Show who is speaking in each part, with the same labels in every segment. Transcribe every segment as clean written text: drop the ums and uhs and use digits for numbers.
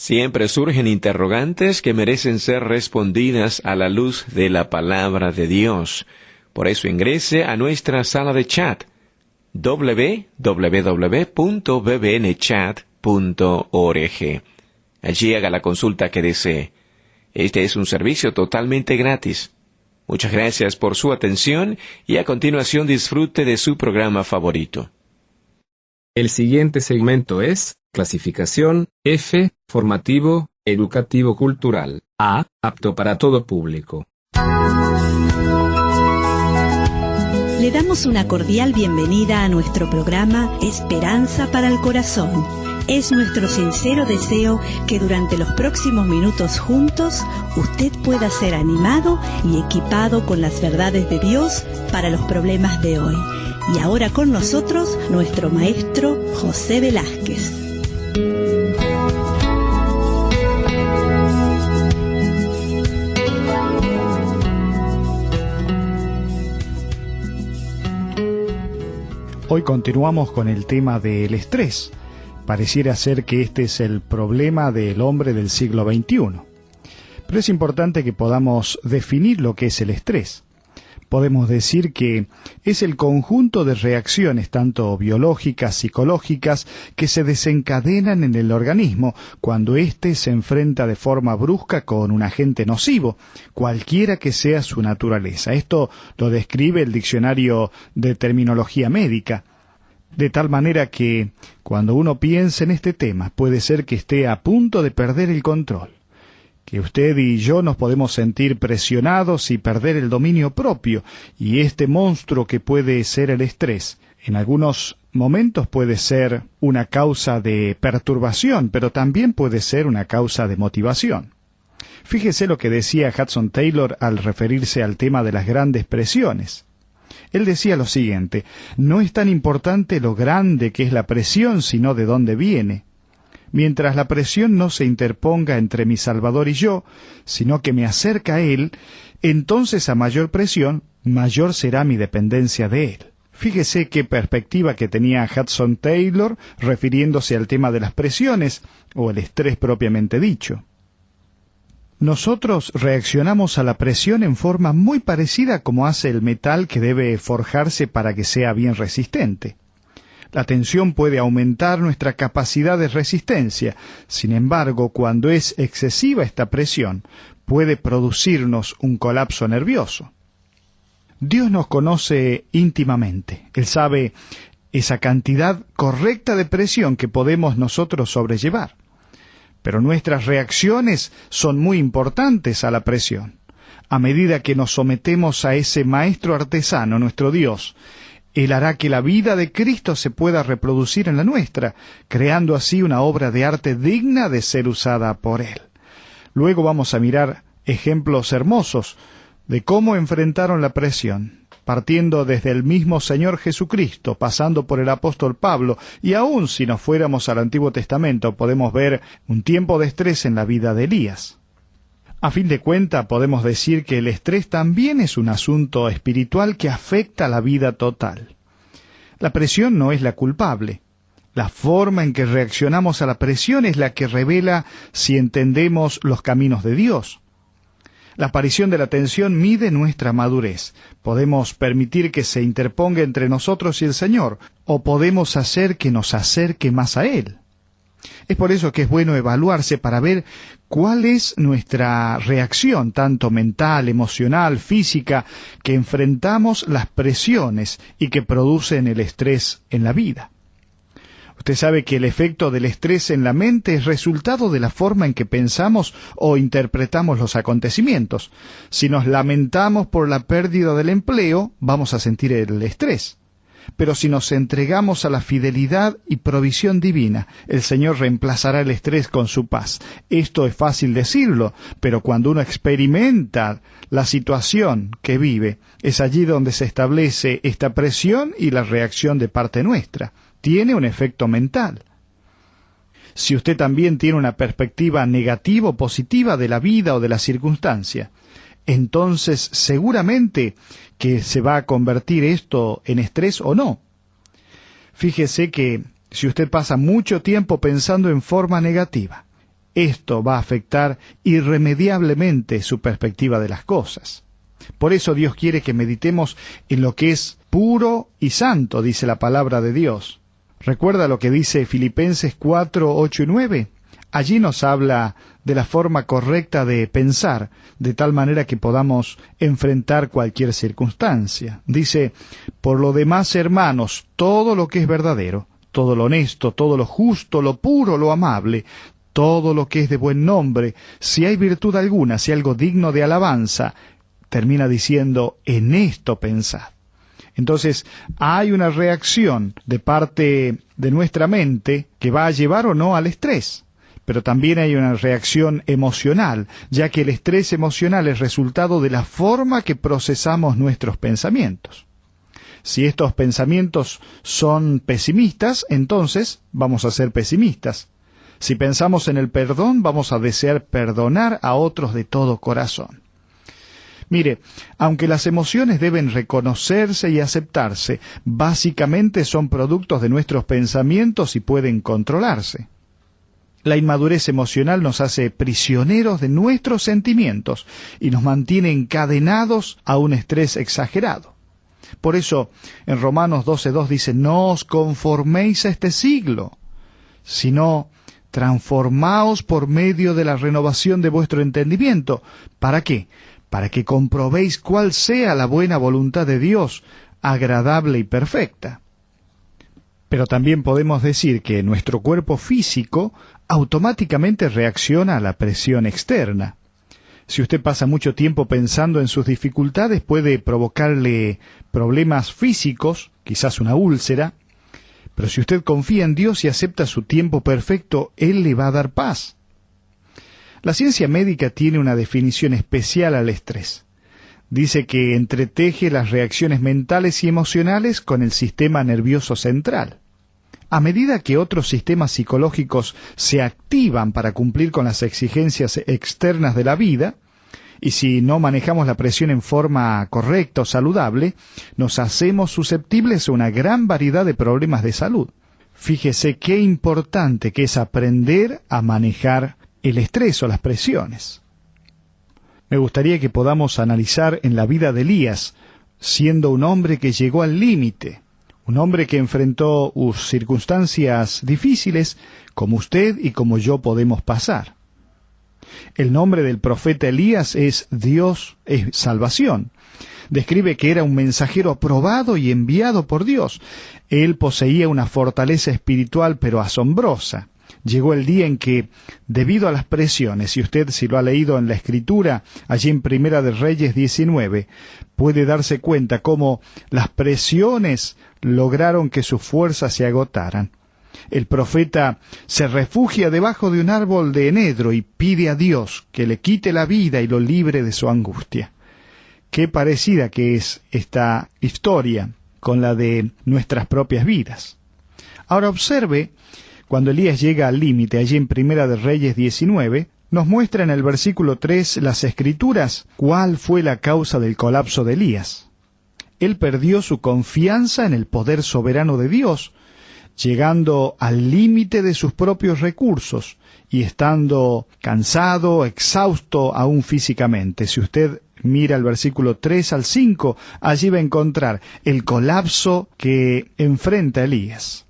Speaker 1: Siempre surgen interrogantes que merecen ser respondidas a la luz de la palabra de Dios. Por eso ingrese a nuestra sala de chat www.bbnchat.org. Allí haga la consulta que desee. Este es un servicio totalmente gratis. Muchas gracias por su atención y a continuación disfrute de su programa favorito.
Speaker 2: El siguiente segmento es clasificación F, formativo, educativo cultural, A, apto para todo público.
Speaker 3: Le damos una cordial bienvenida a nuestro programa Esperanza para el Corazón. Es nuestro sincero deseo que durante los próximos minutos juntos usted pueda ser animado y equipado con las verdades de Dios para los problemas de hoy. Y ahora con nosotros nuestro maestro José Velázquez.
Speaker 4: Hoy continuamos con el tema del estrés. Pareciera ser que este es el problema del hombre del siglo XXI. Pero es importante que podamos definir lo que es el estrés. Podemos decir que es el conjunto de reacciones, tanto biológicas, psicológicas, que se desencadenan en el organismo cuando éste se enfrenta de forma brusca con un agente nocivo, cualquiera que sea su naturaleza. Esto lo describe el Diccionario de Terminología Médica. De tal manera que, cuando uno piensa en este tema, puede ser que esté a punto de perder el control. Que usted y yo nos podemos sentir presionados y perder el dominio propio, y este monstruo que puede ser el estrés, en algunos momentos puede ser una causa de perturbación, pero también puede ser una causa de motivación. Fíjese lo que decía Hudson Taylor al referirse al tema de las grandes presiones. Él decía lo siguiente: no es tan importante lo grande que es la presión, sino de dónde viene. Mientras la presión no se interponga entre mi Salvador y yo, sino que me acerca a Él, entonces a mayor presión, mayor será mi dependencia de Él. Fíjese qué perspectiva que tenía Hudson Taylor refiriéndose al tema de las presiones, o el estrés propiamente dicho. Nosotros reaccionamos a la presión en forma muy parecida como hace el metal que debe forjarse para que sea bien resistente. La tensión puede aumentar nuestra capacidad de resistencia. Sin embargo, cuando es excesiva esta presión, puede producirnos un colapso nervioso. Dios nos conoce íntimamente. Él sabe esa cantidad correcta de presión que podemos nosotros sobrellevar. Pero nuestras reacciones son muy importantes a la presión. A medida que nos sometemos a ese maestro artesano, nuestro Dios, Él hará que la vida de Cristo se pueda reproducir en la nuestra, creando así una obra de arte digna de ser usada por Él. Luego vamos a mirar ejemplos hermosos de cómo enfrentaron la presión, partiendo desde el mismo Señor Jesucristo, pasando por el apóstol Pablo, y aún si nos fuéramos al Antiguo Testamento, podemos ver un tiempo de estrés en la vida de Elías. A fin de cuentas, podemos decir que el estrés también es un asunto espiritual que afecta a la vida total. La presión no es la culpable. La forma en que reaccionamos a la presión es la que revela si entendemos los caminos de Dios. La aparición de la tensión mide nuestra madurez. Podemos permitir que se interponga entre nosotros y el Señor, o podemos hacer que nos acerque más a Él. Es por eso que es bueno evaluarse para ver cuál es nuestra reacción, tanto mental, emocional, física, que enfrentamos las presiones y que producen el estrés en la vida. Usted sabe que el efecto del estrés en la mente es resultado de la forma en que pensamos o interpretamos los acontecimientos. Si nos lamentamos por la pérdida del empleo, vamos a sentir el estrés. Pero si nos entregamos a la fidelidad y provisión divina, el Señor reemplazará el estrés con su paz. Esto es fácil decirlo, pero cuando uno experimenta la situación que vive, es allí donde se establece esta presión y la reacción de parte nuestra. Tiene un efecto mental. Si usted también tiene una perspectiva negativa o positiva de la vida o de la circunstancia, entonces seguramente que se va a convertir esto en estrés o no. Fíjese que si usted pasa mucho tiempo pensando en forma negativa, esto va a afectar irremediablemente su perspectiva de las cosas. Por eso Dios quiere que meditemos en lo que es puro y santo, dice la palabra de Dios. ¿Recuerda lo que dice Filipenses 4, 8 y 9? Allí nos habla de la forma correcta de pensar, de tal manera que podamos enfrentar cualquier circunstancia. Dice, por lo demás, hermanos, todo lo que es verdadero, todo lo honesto, todo lo justo, lo puro, lo amable, todo lo que es de buen nombre, si hay virtud alguna, si algo digno de alabanza, termina diciendo, en esto pensad. Entonces, hay una reacción de parte de nuestra mente que va a llevar o no al estrés. Pero también hay una reacción emocional, ya que el estrés emocional es resultado de la forma que procesamos nuestros pensamientos. Si estos pensamientos son pesimistas, entonces vamos a ser pesimistas. Si pensamos en el perdón, vamos a desear perdonar a otros de todo corazón. Mire, aunque las emociones deben reconocerse y aceptarse, básicamente son productos de nuestros pensamientos y pueden controlarse. La inmadurez emocional nos hace prisioneros de nuestros sentimientos y nos mantiene encadenados a un estrés exagerado. Por eso, en Romanos 12:2 dice, no os conforméis a este siglo, sino transformaos por medio de la renovación de vuestro entendimiento. ¿Para qué? Para que comprobéis cuál sea la buena voluntad de Dios, agradable y perfecta. Pero también podemos decir que nuestro cuerpo físico automáticamente reacciona a la presión externa. Si usted pasa mucho tiempo pensando en sus dificultades, puede provocarle problemas físicos, quizás una úlcera, pero si usted confía en Dios y acepta su tiempo perfecto, Él le va a dar paz. La ciencia médica tiene una definición especial al estrés. Dice que entreteje las reacciones mentales y emocionales con el sistema nervioso central. A medida que otros sistemas psicológicos se activan para cumplir con las exigencias externas de la vida, y si no manejamos la presión en forma correcta o saludable, nos hacemos susceptibles a una gran variedad de problemas de salud. Fíjese qué importante que es aprender a manejar el estrés o las presiones. Me gustaría que podamos analizar en la vida de Elías, siendo un hombre que llegó al límite, un hombre que enfrentó circunstancias difíciles como usted y como yo podemos pasar. El nombre del profeta Elías es Dios es salvación. Describe que era un mensajero aprobado y enviado por Dios. Él poseía una fortaleza espiritual pero asombrosa. Llegó el día en que, debido a las presiones, y usted si lo ha leído en la Escritura, allí en Primera de Reyes 19, puede darse cuenta cómo las presiones lograron que sus fuerzas se agotaran. El profeta se refugia debajo de un árbol de enedro y pide a Dios que le quite la vida y lo libre de su angustia. Qué parecida que es esta historia con la de nuestras propias vidas. Ahora observe, cuando Elías llega al límite, allí en Primera de Reyes 19, nos muestra en el versículo 3 las Escrituras cuál fue la causa del colapso de Elías. Él perdió su confianza en el poder soberano de Dios, llegando al límite de sus propios recursos y estando cansado, exhausto aún físicamente. Si usted mira el versículo 3 al 5, allí va a encontrar el colapso que enfrenta Elías.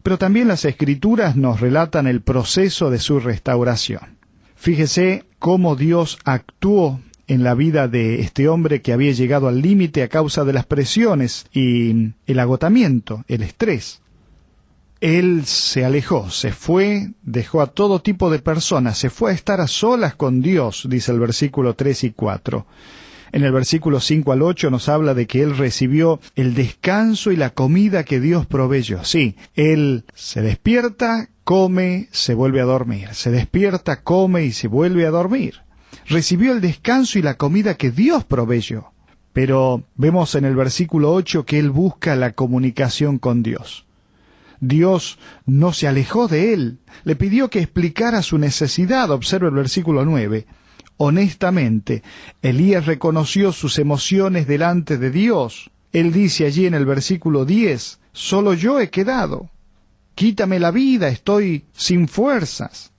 Speaker 4: Pero también las Escrituras nos relatan el proceso de su restauración. Fíjese cómo Dios actuó en la vida de este hombre que había llegado al límite a causa de las presiones y el agotamiento, el estrés. Él se alejó, se fue, dejó a todo tipo de personas, se fue a estar a solas con Dios, dice el versículo 3 y 4. En el versículo 5 al 8 nos habla de que él recibió el descanso y la comida que Dios proveyó. Sí, él se despierta, come, se vuelve a dormir. Se despierta, come y se vuelve a dormir. Recibió el descanso y la comida que Dios proveyó. Pero vemos en el versículo 8 que él busca la comunicación con Dios. Dios no se alejó de él, le pidió que explicara su necesidad. Observa el versículo 9. Honestamente, Elías reconoció sus emociones delante de Dios. Él dice allí en el versículo 10, solo yo he quedado. Quítame la vida, estoy sin fuerzas.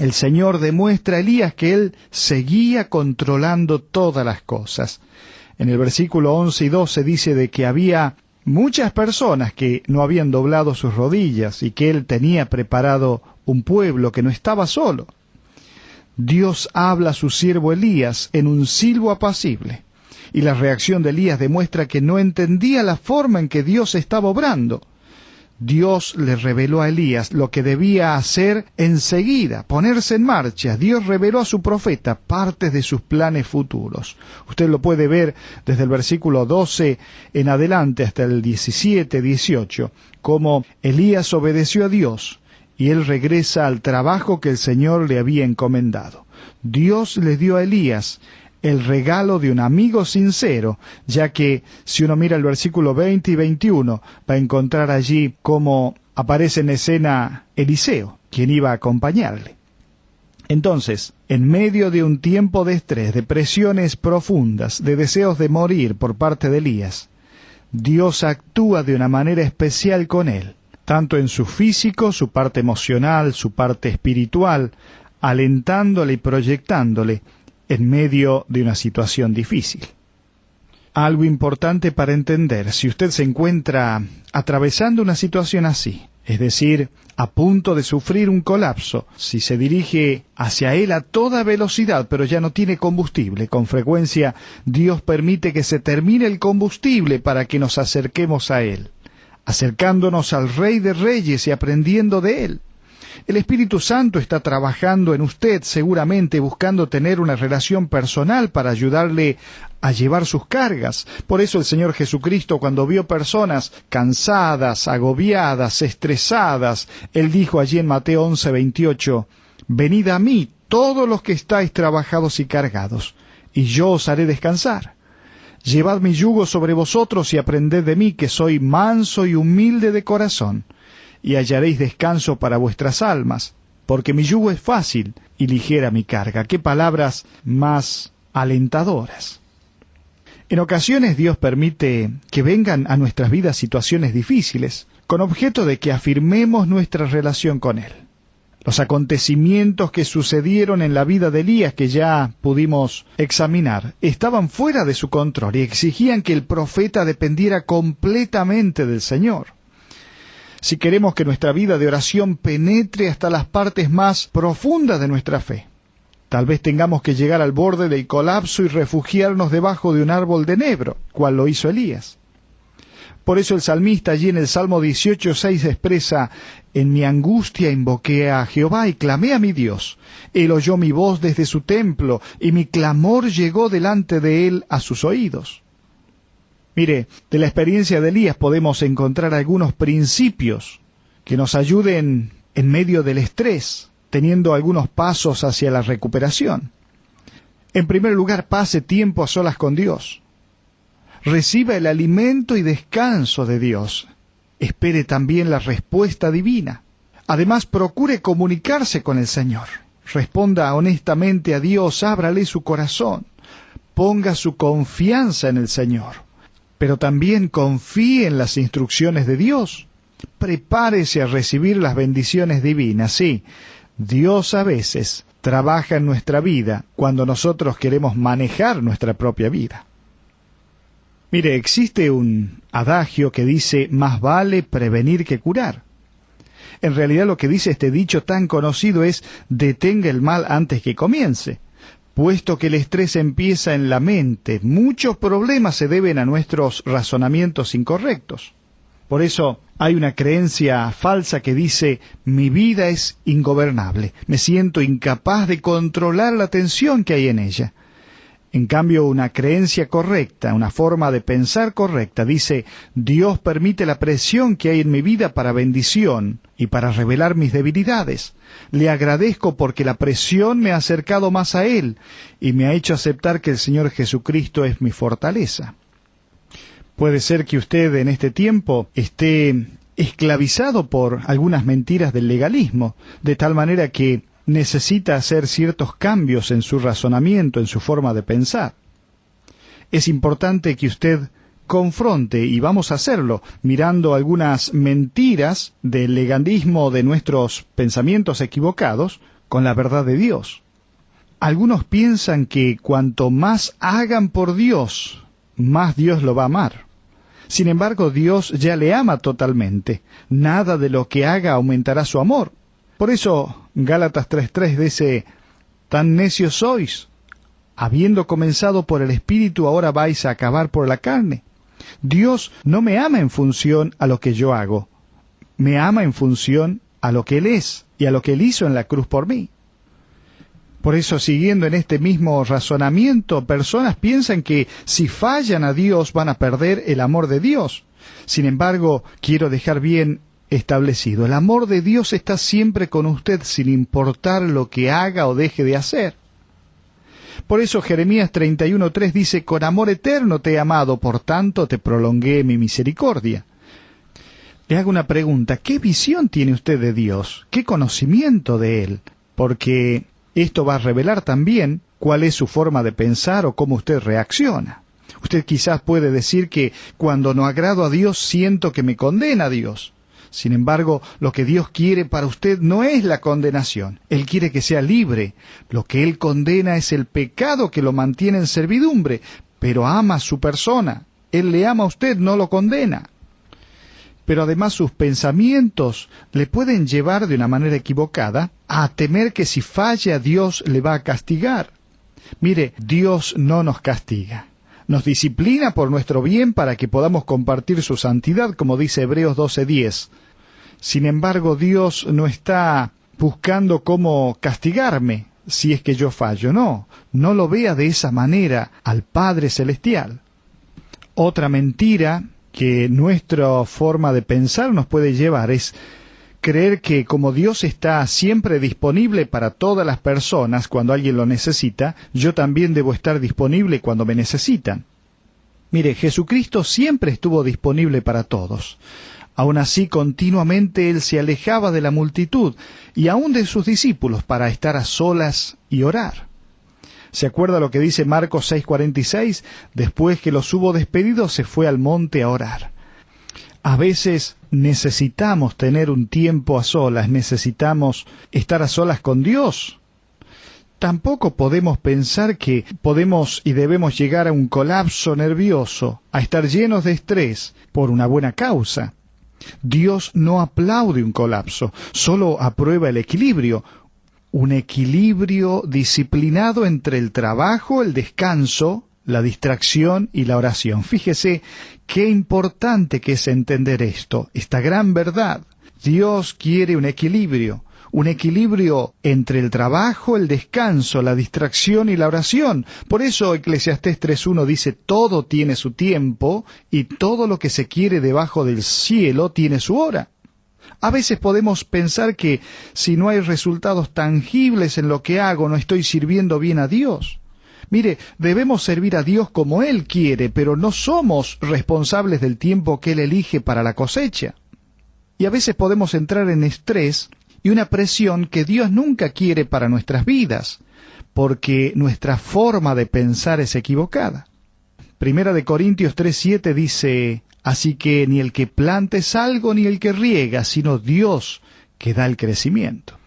Speaker 4: el Señor demuestra a Elías que él seguía controlando todas las cosas. En el versículo 11 y 12 dice de que había muchas personas que no habían doblado sus rodillas y que él tenía preparado un pueblo que no estaba solo. Dios habla a su siervo Elías en un silbo apacible, y la reacción de Elías demuestra que no entendía la forma en que Dios estaba obrando. Dios le reveló a Elías lo que debía hacer enseguida, ponerse en marcha. Dios reveló a su profeta partes de sus planes futuros. Usted lo puede ver desde el versículo 12 en adelante hasta el 17, 18, cómo Elías obedeció a Dios y él regresa al trabajo que el Señor le había encomendado. Dios le dio a Elías el regalo de un amigo sincero, ya que si uno mira el versículo 20 y 21, va a encontrar allí cómo aparece en escena Eliseo, quien iba a acompañarle. Entonces, en medio de un tiempo de estrés, de presiones profundas, de deseos de morir por parte de Elías, Dios actúa de una manera especial con él, tanto en su físico, su parte emocional, su parte espiritual, alentándole y proyectándole en medio de una situación difícil. Algo importante para entender, si usted se encuentra atravesando una situación así, es decir, a punto de sufrir un colapso, si se dirige hacia él a toda velocidad, pero ya no tiene combustible, con frecuencia Dios permite que se termine el combustible para que nos acerquemos a él, acercándonos al Rey de Reyes y aprendiendo de él. El Espíritu Santo está trabajando en usted, seguramente buscando tener una relación personal para ayudarle a llevar sus cargas. Por eso el Señor Jesucristo, cuando vio personas cansadas, agobiadas, estresadas, Él dijo allí en Mateo 11:28, «Venid a mí, todos los que estáis trabajados y cargados, y yo os haré descansar. Llevad mi yugo sobre vosotros y aprended de mí, que soy manso y humilde de corazón, y hallaréis descanso para vuestras almas, porque mi yugo es fácil y ligera mi carga». ¡Qué palabras más alentadoras! En ocasiones Dios permite que vengan a nuestras vidas situaciones difíciles, con objeto de que afirmemos nuestra relación con Él. Los acontecimientos que sucedieron en la vida de Elías, que ya pudimos examinar, estaban fuera de su control y exigían que el profeta dependiera completamente del Señor. Si queremos que nuestra vida de oración penetre hasta las partes más profundas de nuestra fe, tal vez tengamos que llegar al borde del colapso y refugiarnos debajo de un árbol de enebro, cual lo hizo Elías. Por eso el salmista allí en el Salmo 18:6 expresa: «En mi angustia invoqué a Jehová y clamé a mi Dios. Él oyó mi voz desde su templo, y mi clamor llegó delante de él a sus oídos». Mire, de la experiencia de Elías podemos encontrar algunos principios que nos ayuden en medio del estrés, teniendo algunos pasos hacia la recuperación. En primer lugar, pase tiempo a solas con Dios. Reciba el alimento y descanso de Dios. Espere también la respuesta divina. Además, procure comunicarse con el Señor. Responda honestamente a Dios, ábrale su corazón. Ponga su confianza en el Señor. Pero también confíe en las instrucciones de Dios. Prepárese a recibir las bendiciones divinas. Sí, Dios a veces trabaja en nuestra vida cuando nosotros queremos manejar nuestra propia vida. Mire, existe un adagio que dice: «Más vale prevenir que curar». En realidad lo que dice este dicho tan conocido es: «Detenga el mal antes que comience». Puesto que el estrés empieza en la mente, muchos problemas se deben a nuestros razonamientos incorrectos. Por eso hay una creencia falsa que dice: «Mi vida es ingobernable, me siento incapaz de controlar la tensión que hay en ella». En cambio, una creencia correcta, una forma de pensar correcta, dice: «Dios permite la presión que hay en mi vida para bendición y para revelar mis debilidades. Le agradezco porque la presión me ha acercado más a Él y me ha hecho aceptar que el Señor Jesucristo es mi fortaleza». Puede ser que usted en este tiempo esté esclavizado por algunas mentiras del legalismo, de tal manera que necesita hacer ciertos cambios en su razonamiento, en su forma de pensar. Es importante que usted confronte, y vamos a hacerlo, mirando algunas mentiras del legalismo de nuestros pensamientos equivocados, con la verdad de Dios. Algunos piensan que cuanto más hagan por Dios, más Dios lo va a amar. Sin embargo, Dios ya le ama totalmente. Nada de lo que haga aumentará su amor. Por eso, Gálatas 3:3 dice, «Tan necios sois, habiendo comenzado por el Espíritu, ahora vais a acabar por la carne». Dios no me ama en función a lo que yo hago. Me ama en función a lo que Él es y a lo que Él hizo en la cruz por mí. Por eso, siguiendo en este mismo razonamiento, personas piensan que si fallan a Dios van a perder el amor de Dios. Sin embargo, quiero dejar bien establecido, el amor de Dios está siempre con usted sin importar lo que haga o deje de hacer. Por eso Jeremías 31:3 dice, «Con amor eterno te he amado, por tanto te prolongué mi misericordia». Le hago una pregunta, ¿qué visión tiene usted de Dios? ¿Qué conocimiento de Él? Porque esto va a revelar también cuál es su forma de pensar o cómo usted reacciona. Usted quizás puede decir que cuando no agrado a Dios siento que me condena a Dios. Sin embargo, lo que Dios quiere para usted no es la condenación. Él quiere que sea libre. Lo que Él condena es el pecado que lo mantiene en servidumbre, pero ama a su persona. Él le ama a usted, no lo condena. Pero además sus pensamientos le pueden llevar de una manera equivocada a temer que si falla Dios le va a castigar. Mire, Dios no nos castiga. Nos disciplina por nuestro bien para que podamos compartir su santidad, como dice Hebreos 12:10. Sin embargo, Dios no está buscando cómo castigarme si es que yo fallo. No lo vea de esa manera al Padre Celestial. Otra mentira que nuestra forma de pensar nos puede llevar es creer que como Dios está siempre disponible para todas las personas cuando alguien lo necesita, yo también debo estar disponible cuando me necesitan. Mire, Jesucristo siempre estuvo disponible para todos. Aun así, continuamente Él se alejaba de la multitud y aun de sus discípulos para estar a solas y orar. ¿Se acuerda lo que dice Marcos 6:46? Después que los hubo despedido, se fue al monte a orar. A veces necesitamos tener un tiempo a solas, necesitamos estar a solas con Dios. Tampoco podemos pensar que podemos y debemos llegar a un colapso nervioso, a estar llenos de estrés por una buena causa. Dios no aplaude un colapso, solo aprueba el equilibrio. Un equilibrio disciplinado entre el trabajo, el descanso, la distracción y la oración. Fíjese qué importante que es entender esta gran verdad. Dios quiere un equilibrio entre el trabajo, el descanso, la distracción y la oración. Por eso Eclesiastés 3:1 dice, todo tiene su tiempo y todo lo que se quiere debajo del cielo tiene su hora. A veces podemos pensar que si no hay resultados tangibles en lo que hago, no estoy sirviendo bien a Dios. Mire, debemos servir a Dios como Él quiere, pero no somos responsables del tiempo que Él elige para la cosecha. Y a veces podemos entrar en estrés y una presión que Dios nunca quiere para nuestras vidas, porque nuestra forma de pensar es equivocada. Primera de Corintios 3:7 dice, así que ni el que planta es algo ni el que riega, sino Dios que da el crecimiento.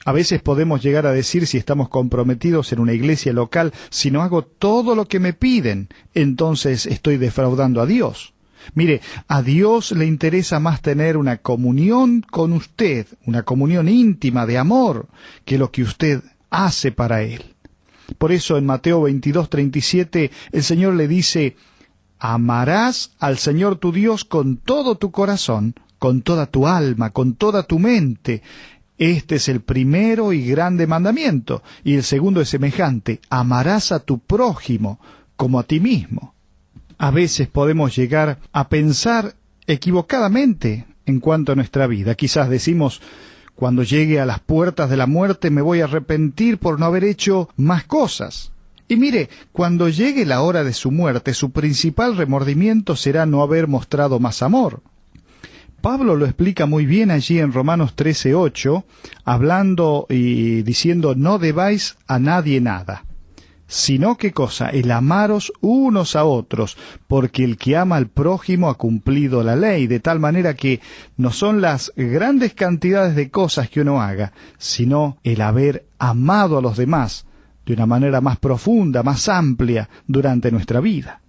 Speaker 4: A veces podemos llegar a decir, si estamos comprometidos en una iglesia local, si no hago todo lo que me piden, entonces estoy defraudando a Dios. Mire, a Dios le interesa más tener una comunión con usted, una comunión íntima de amor, que lo que usted hace para Él. Por eso en Mateo 22:37 el Señor le dice, amarás al Señor tu Dios con todo tu corazón, con toda tu alma, con toda tu mente. Este es el primero y grande mandamiento, y el segundo es semejante, amarás a tu prójimo como a ti mismo. A veces podemos llegar a pensar equivocadamente en cuanto a nuestra vida. Quizás decimos, cuando llegue a las puertas de la muerte me voy a arrepentir por no haber hecho más cosas. Y mire, cuando llegue la hora de su muerte, su principal remordimiento será no haber mostrado más amor. Pablo lo explica muy bien allí en Romanos 13:8, hablando y diciendo, no debáis a nadie nada, sino ¿qué cosa? El amaros unos a otros, porque el que ama al prójimo ha cumplido la ley, de tal manera que no son las grandes cantidades de cosas que uno haga, sino el haber amado a los demás de una manera más profunda, más amplia durante nuestra vida.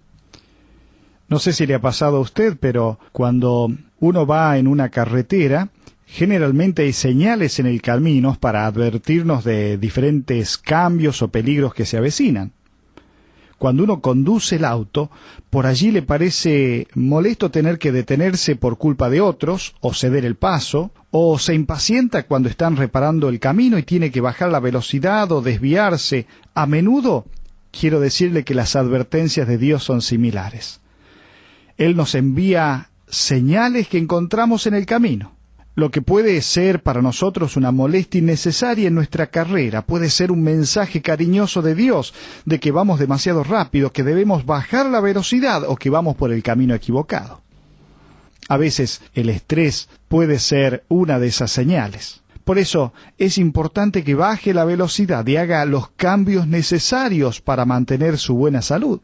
Speaker 4: No sé si le ha pasado a usted, pero cuando uno va en una carretera, generalmente hay señales en el camino para advertirnos de diferentes cambios o peligros que se avecinan. Cuando uno conduce el auto, por allí le parece molesto tener que detenerse por culpa de otros, o ceder el paso, o se impacienta cuando están reparando el camino y tiene que bajar la velocidad o desviarse. A menudo, quiero decirle que las advertencias de Dios son similares. Él nos envía señales que encontramos en el camino. Lo que puede ser para nosotros una molestia innecesaria en nuestra carrera, puede ser un mensaje cariñoso de Dios, de que vamos demasiado rápido, que debemos bajar la velocidad o que vamos por el camino equivocado. A veces el estrés puede ser una de esas señales. Por eso es importante que baje la velocidad y haga los cambios necesarios para mantener su buena salud.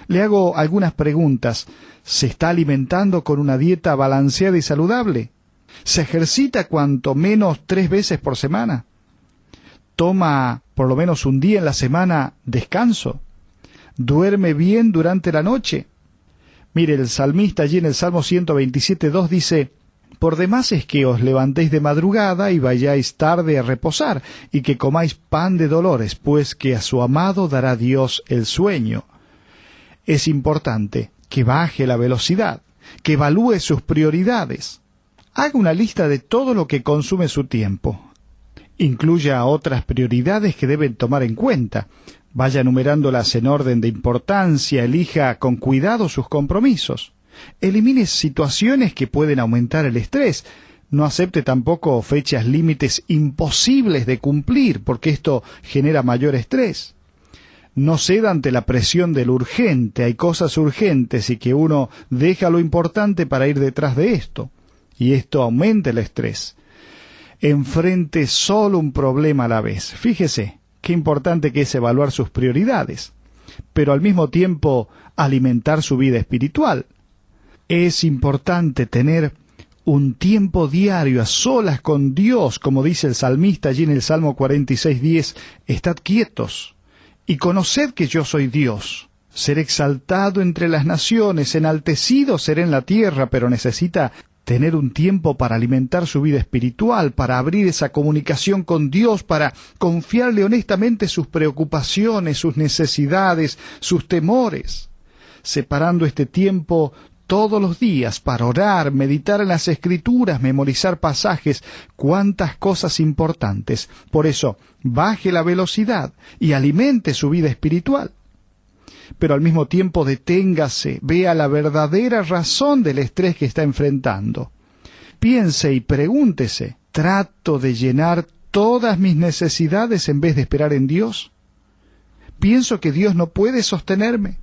Speaker 4: Le hago algunas preguntas. ¿Se está alimentando con una dieta balanceada y saludable? ¿Se ejercita cuanto menos 3 veces por semana? ¿Toma por lo menos un día en la semana descanso? ¿Duerme bien durante la noche? Mire, el salmista allí en el Salmo 127:2 dice: «Por demás es que os levantéis de madrugada y vayáis tarde a reposar, y que comáis pan de dolores, pues que a su amado dará Dios el sueño». Es importante que baje la velocidad, que evalúe sus prioridades. Haga una lista de todo lo que consume su tiempo. Incluya otras prioridades que deben tomar en cuenta. Vaya enumerándolas en orden de importancia, elija con cuidado sus compromisos. Elimine situaciones que pueden aumentar el estrés. No acepte tampoco fechas límites imposibles de cumplir, porque esto genera mayor estrés. No ceda ante la presión de lo urgente. Hay cosas urgentes y que uno deja lo importante para ir detrás de esto. Y esto aumenta el estrés. Enfrente solo un problema a la vez. Fíjese qué importante que es evaluar sus prioridades, pero al mismo tiempo alimentar su vida espiritual. Es importante tener un tiempo diario a solas con Dios, como dice el salmista allí en el Salmo 46:10, «Estad quietos y conoced que yo soy Dios. Seré exaltado entre las naciones, enaltecido seré en la tierra», pero necesita tener un tiempo para alimentar su vida espiritual, para abrir esa comunicación con Dios, para confiarle honestamente sus preocupaciones, sus necesidades, sus temores, separando este tiempo todos los días para orar, meditar en las Escrituras, memorizar pasajes, cuántas cosas importantes. Por eso, baje la velocidad y alimente su vida espiritual. Pero al mismo tiempo deténgase, vea la verdadera razón del estrés que está enfrentando. Piense y pregúntese, ¿trato de llenar todas mis necesidades en vez de esperar en Dios? ¿Pienso que Dios no puede sostenerme?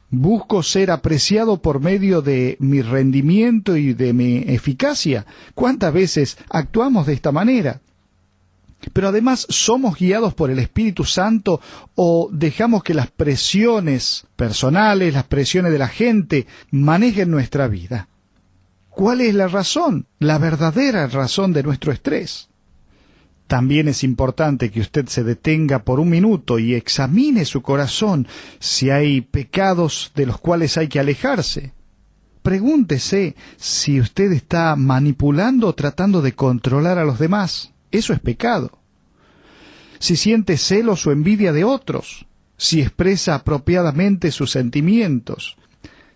Speaker 4: ¿Busco ser apreciado por medio de mi rendimiento y de mi eficacia? ¿Cuántas veces actuamos de esta manera? Pero además, ¿somos guiados por el Espíritu Santo o dejamos que las presiones personales, las presiones de la gente, manejen nuestra vida? ¿Cuál es la razón, la verdadera razón de nuestro estrés? También es importante que usted se detenga por un minuto y examine su corazón si hay pecados de los cuales hay que alejarse. Pregúntese si usted está manipulando o tratando de controlar a los demás. Eso es pecado. Si siente celos o envidia de otros, si expresa apropiadamente sus sentimientos,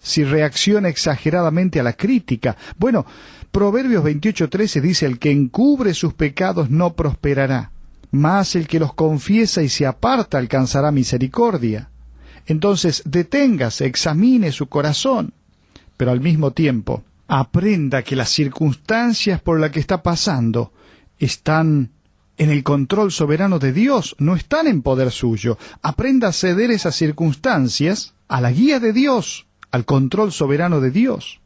Speaker 4: si reacciona exageradamente a la crítica. Bueno, Proverbios 28:13 dice: «El que encubre sus pecados no prosperará, mas el que los confiesa y se aparta alcanzará misericordia». Entonces, deténgase, examine su corazón, pero al mismo tiempo, aprenda que las circunstancias por las que está pasando están en el control soberano de Dios, no están en poder suyo. Aprenda a ceder esas circunstancias a la guía de Dios, al control soberano de Dios.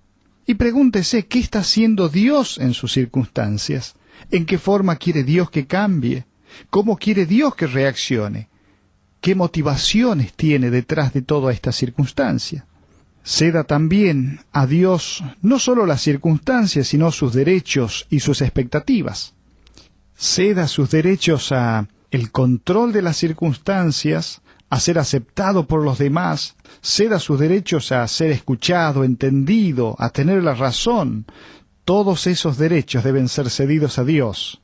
Speaker 4: Y pregúntese, ¿qué está haciendo Dios en sus circunstancias? ¿En qué forma quiere Dios que cambie? ¿Cómo quiere Dios que reaccione? ¿Qué motivaciones tiene detrás de toda esta circunstancia? Ceda también a Dios no solo las circunstancias, sino sus derechos y sus expectativas. ceda sus derechos a el control de las circunstancias, a ser aceptado por los demás, ceda sus derechos a ser escuchado, entendido, a tener la razón. Todos esos derechos deben ser cedidos a Dios.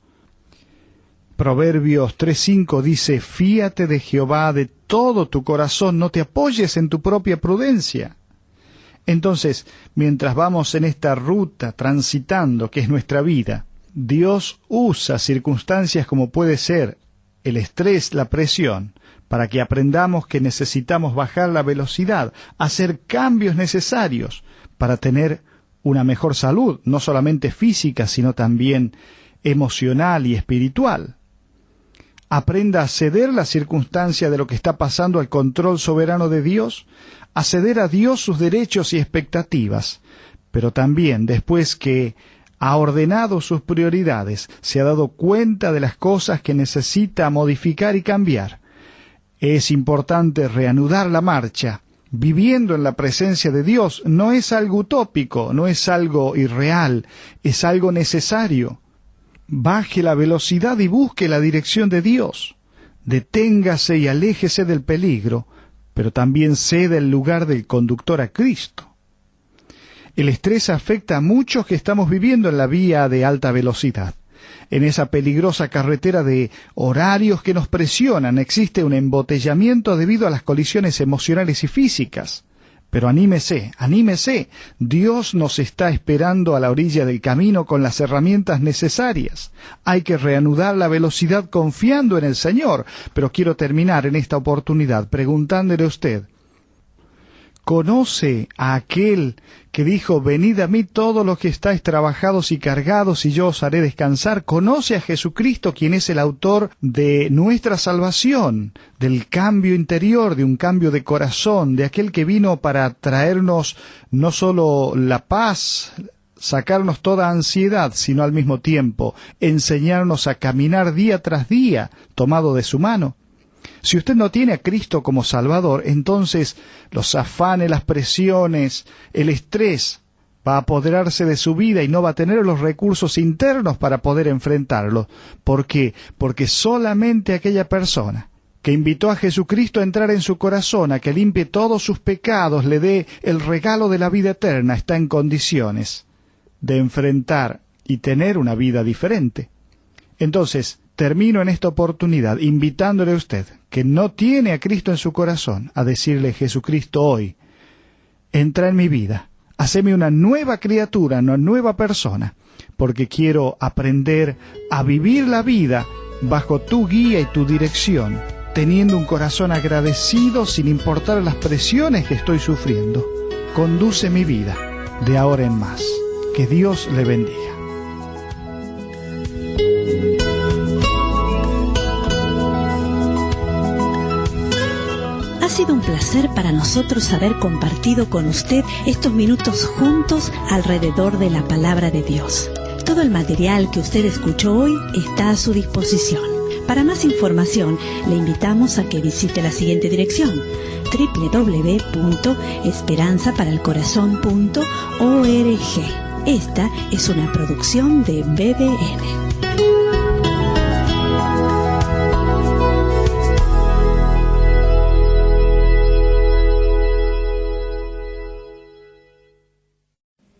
Speaker 4: Proverbios 3:5 dice: fíate de Jehová de todo tu corazón, no te apoyes en tu propia prudencia. Entonces, mientras vamos en esta ruta transitando, que es nuestra vida, Dios usa circunstancias como puede ser el estrés, la presión, para que aprendamos que necesitamos bajar la velocidad, hacer cambios necesarios para tener una mejor salud, no solamente física, sino también emocional y espiritual. Aprenda a ceder la circunstancia de lo que está pasando al control soberano de Dios, a ceder a Dios sus derechos y expectativas, pero también después que ha ordenado sus prioridades, se ha dado cuenta de las cosas que necesita modificar y cambiar. Es importante reanudar la marcha, viviendo en la presencia de Dios. No es algo utópico, no es algo irreal, es algo necesario. Baje la velocidad y busque la dirección de Dios. Deténgase y aléjese del peligro, pero también ceda el lugar del conductor a Cristo. El estrés afecta a muchos que estamos viviendo en la vía de alta velocidad. En esa peligrosa carretera de horarios que nos presionan existe un embotellamiento debido a las colisiones emocionales y físicas. Pero anímese, anímese. Dios nos está esperando a la orilla del camino con las herramientas necesarias. Hay que reanudar la velocidad confiando en el Señor. Pero quiero terminar en esta oportunidad preguntándole a usted: ¿conoce a aquel que dijo: venid a mí todos los que estáis trabajados y cargados, y yo os haré descansar? ¿Conoce a Jesucristo, quien es el autor de nuestra salvación, del cambio interior, de un cambio de corazón, de aquel que vino para traernos no solo la paz, sacarnos toda ansiedad, sino al mismo tiempo enseñarnos a caminar día tras día, tomado de su mano? Si usted no tiene a Cristo como Salvador, entonces los afanes, las presiones, el estrés va a apoderarse de su vida y no va a tener los recursos internos para poder enfrentarlo. ¿Por qué? Porque solamente aquella persona que invitó a Jesucristo a entrar en su corazón, a que limpie todos sus pecados, le dé el regalo de la vida eterna, está en condiciones de enfrentar y tener una vida diferente. Entonces, termino en esta oportunidad invitándole a usted, que no tiene a Cristo en su corazón, a decirle: Jesucristo, hoy, entra en mi vida, haceme una nueva criatura, una nueva persona, porque quiero aprender a vivir la vida bajo tu guía y tu dirección, teniendo un corazón agradecido sin importar las presiones que estoy sufriendo. Conduce mi vida de ahora en más. Que Dios le bendiga.
Speaker 3: Ha sido un placer para nosotros haber compartido con usted estos minutos juntos alrededor de la palabra de Dios. Todo el material que usted escuchó hoy está a su disposición. Para más información, le invitamos a que visite la siguiente dirección: www.esperanzaparalcorazon.org. Esta es una producción de BBN.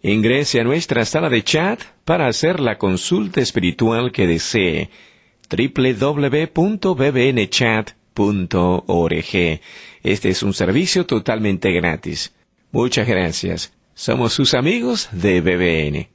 Speaker 1: Ingrese a nuestra sala de chat para hacer la consulta espiritual que desee. www.bbnchat.org. Este es un servicio totalmente gratis. Muchas gracias. Somos sus amigos de BBN.